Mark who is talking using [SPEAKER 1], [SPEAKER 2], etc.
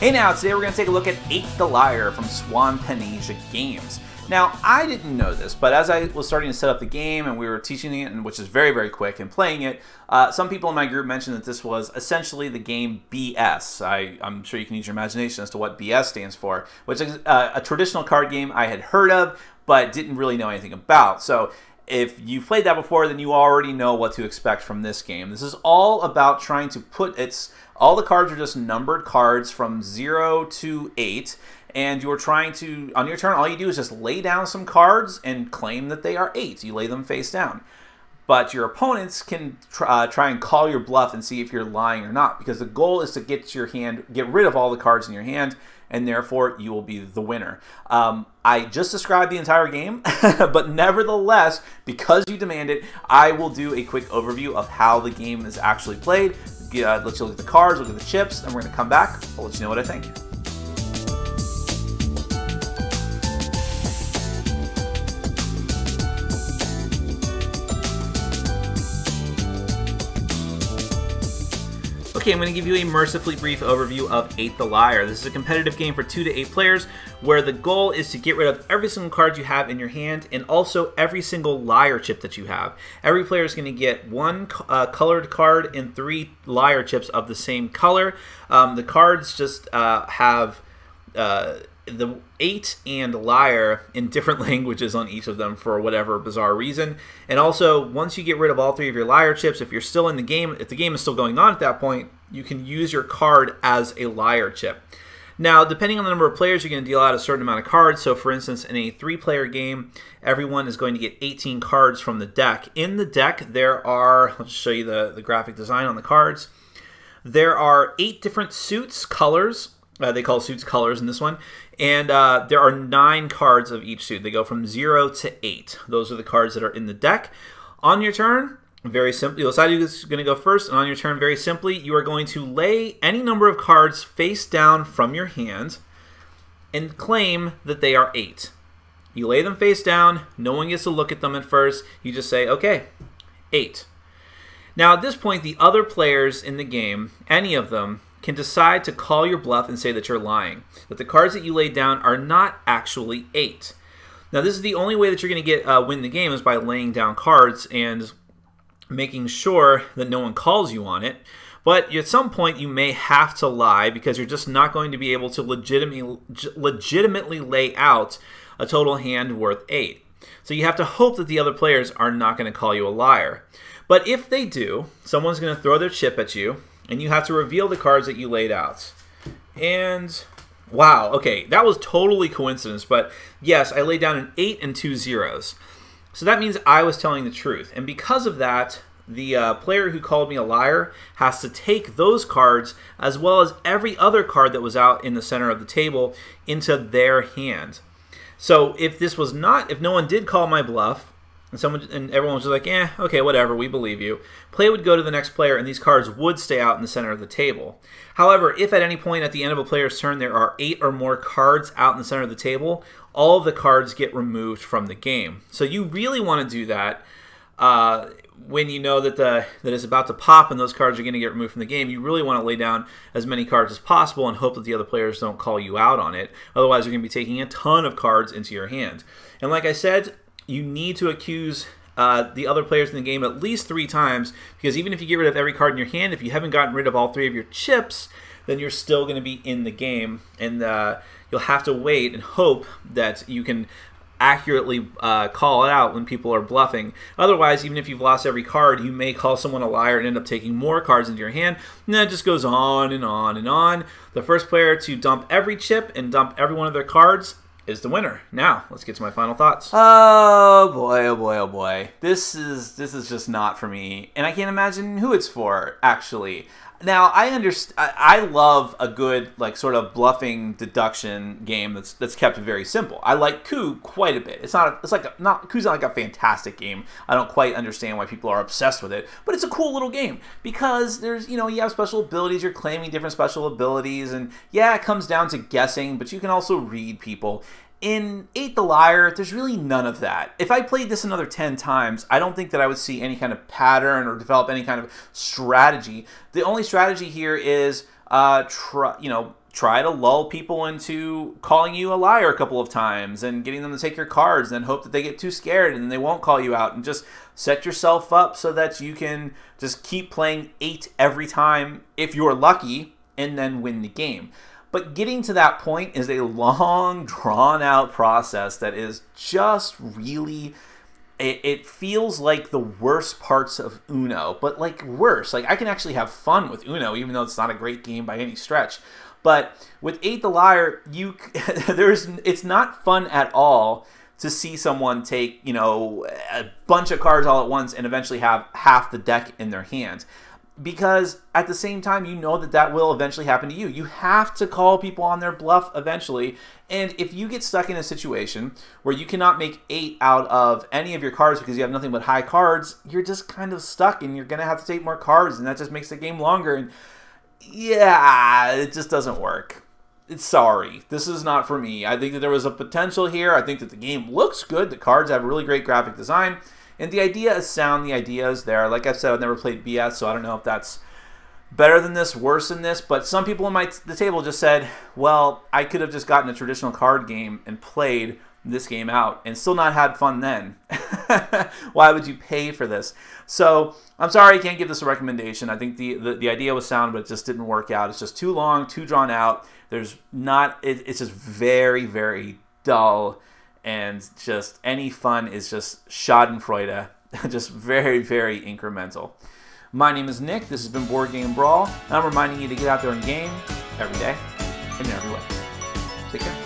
[SPEAKER 1] Hey now, today we're going to take a look at 8 the Liar from Swanpenesia Games. Now, I didn't know this, but as I was starting to set up the game and we were teaching it, and which is very, very quick, and playing it, some people in my group mentioned that this was essentially the game BS. I'm sure you can use your imagination as to what BS stands for, which is a traditional card game I had heard of, but didn't really know anything about. So if you've played that before, then you already know what to expect from this game. This is all about trying to put all the cards are just numbered cards from 0 to 8, and you're trying to, on your turn, all you do is just lay down some cards and claim that they are 8. You lay them face down. But your opponents can try and call your bluff and see if you're lying or not, because the goal is to get rid of all the cards in your hand, and therefore you will be the winner. I just described the entire game, but nevertheless, because you demand it, I will do a quick overview of how the game is actually played. Let you look at the cards, look at the chips, and we're going to come back. I'll let you know what I think. Okay, I'm going to give you a mercifully brief overview of 8 the Liar. This is a competitive game for 2 to 8 players where the goal is to get rid of every single card you have in your hand and also every single liar chip that you have. Every player is going to get 1 colored card and 3 liar chips of the same color. The cards just have the 8 and liar in different languages on each of them for whatever bizarre reason. And also, once you get rid of all 3 of your liar chips, if you're still in the game, if the game is still going on at that point, you can use your card as a liar chip. Now, depending on the number of players, you're going to deal out a certain amount of cards. So, for instance, in a 3-player game, everyone is going to get 18 cards from the deck. In the deck, there are, I'll just show you the graphic design on the cards. There are 8 different suits, colors. They call suits colors in this one. And there are 9 cards of each suit. They go from 0 to 8. Those are the cards that are in the deck. On your turn, very simply, you'll decide who's going to go first. And on your turn, very simply, you are going to lay any number of cards face down from your hand and claim that they are 8. You lay them face down. No one gets to look at them at first. You just say, okay, 8. Now, at this point, the other players in the game, any of them, can decide to call your bluff and say that you're lying, that the cards that you laid down are not actually 8. Now, this is the only way that you're going to win the game is by laying down cards and making sure that no one calls you on it. But at some point, you may have to lie because you're just not going to be able to legitimately lay out a total hand worth 8. So you have to hope that the other players are not going to call you a liar. But if they do, someone's going to throw their chip at you, and you have to reveal the cards that you laid out. And wow, okay, that was totally coincidence, but yes, I laid down an 8 and 2 zeros. So that means I was telling the truth. And because of that, the player who called me a liar has to take those cards as well as every other card that was out in the center of the table into their hand. So if no one did call my bluff, and everyone was just like, okay, whatever, we believe you, play would go to the next player and these cards would stay out in the center of the table. However, if at any point at the end of a player's turn there are 8 or more cards out in the center of the table, all of the cards get removed from the game. So you really want to do that when you know that it's about to pop and those cards are going to get removed from the game. You really want to lay down as many cards as possible and hope that the other players don't call you out on it. Otherwise, you're going to be taking a ton of cards into your hand. And like I said, you need to accuse the other players in the game at least 3 times, because even if you get rid of every card in your hand, if you haven't gotten rid of all 3 of your chips, then you're still going to be in the game, and you'll have to wait and hope that you can accurately call it out when people are bluffing. Otherwise, even if you've lost every card, you may call someone a liar and end up taking more cards into your hand, and then it just goes on and on and on. The first player to dump every chip and dump every one of their cards is the winner. Now, let's get to my final thoughts. Oh boy, oh boy, oh boy. This is just not for me, and I can't imagine who it's for, actually. Now, I love a good, like, sort of bluffing deduction game that's kept very simple. I like Coup quite a bit. Cou's not like a fantastic game. I don't quite understand why people are obsessed with it, but it's a cool little game because there's, you have special abilities, you're claiming different special abilities, and yeah, it comes down to guessing, but you can also read people. In 8 the Liar, there's really none of that. If I played this another 10 times, I don't think that I would see any kind of pattern or develop any kind of strategy. The only strategy here is, try to lull people into calling you a liar a couple of times and getting them to take your cards, and hope that they get too scared and they won't call you out, and just set yourself up so that you can just keep playing 8 every time if you're lucky, and then win the game. But getting to that point is a long, drawn-out process that is just really... It feels like the worst parts of Uno, but like worse. Like, I can actually have fun with Uno, even though it's not a great game by any stretch. But with 8 the Liar, it's not fun at all to see someone take, you know, a bunch of cards all at once and eventually have half the deck in their hand. Because at the same time, you know that that will eventually happen to you. You have to call people on their bluff eventually. And if you get stuck in a situation where you cannot make 8 out of any of your cards because you have nothing but high cards, you're just kind of stuck, and you're going to have to take more cards, and that just makes the game longer. And yeah, it just doesn't work. Sorry, this is not for me. I think that there was a potential here. I think that the game looks good. The cards have really great graphic design. And the idea is sound, the idea is there. Like I've said, I've never played BS, so I don't know if that's better than this, worse than this. But some people on the table just said, well, I could have just gotten a traditional card game and played this game out and still not had fun then. Why would you pay for this? So I'm sorry I can't give this a recommendation. I think the idea was sound, but it just didn't work out. It's just too long, too drawn out. There's not, it's just very, very dull. And just any fun is just schadenfreude, just very, very incremental. My name is Nick. This has been Board Game Brawl. And I'm reminding you to get out there and game every day and in every way. Take care.